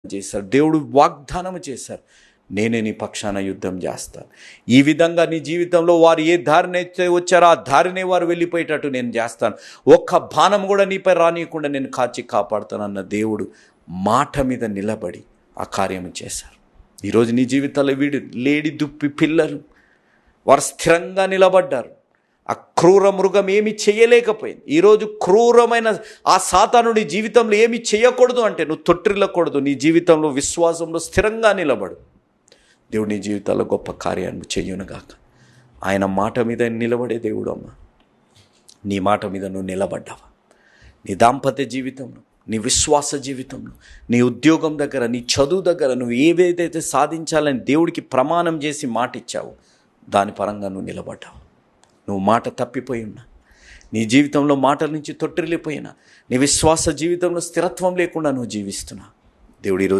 చేశారు. దేవుడు వాగ్దానం చేశారు, నేనే నీ పక్షాన యుద్ధం చేస్తాను. ఈ విధంగా నీ జీవితంలో వారు ఏ దారినైతే వచ్చారో ఆ దారినే వారు వెళ్ళిపోయేటట్టు నేను చేస్తాను. ఒక్క బాణం కూడా నీపై రానియకుండా నేను కాచి కాపాడుతాను అన్న దేవుడు మాట మీద నిలబడి ఆ కార్యం చేశారు. ఈరోజు నీ జీవితంలో లేడి దుప్పి పిల్లలు వారు స్థిరంగా నిలబడ్డారు. ఆ క్రూర మృగం ఏమి చేయలేకపోయింది. ఈరోజు క్రూరమైన ఆ సాతానుడి జీవితంలో ఏమి చేయకూడదు అంటే నువ్వు తొట్టిల్లకూడదు. నీ జీవితంలో విశ్వాసంలో స్థిరంగా నిలబడు. దేవుడు నీ జీవితాల్లో గొప్ప కార్యాన్ని చెయ్యునుగాక. ఆయన మాట మీద నిలబడే దేవుడు. అమ్మ, నీ మాట మీద నువ్వు నిలబడ్డావా? నీ దాంపత్య జీవితంలో, నీ విశ్వాస జీవితంలో, నీ ఉద్యోగం దగ్గర, నీ చదువు దగ్గర నువ్వు ఏవేదైతే సాధించాలని దేవుడికి ప్రమాణం చేసి మాట ఇచ్చావో దాని పరంగా నువ్వు నిలబడ్డావు. నువ్వు మాట తప్పిపోయి ఉన్నా, నీ జీవితంలో మాటల నుంచి తొట్టిల్లిపోయినా, నీ విశ్వాస జీవితంలో స్థిరత్వం లేకుండా నువ్వు జీవిస్తున్నా, దేవుడు ఈరోజు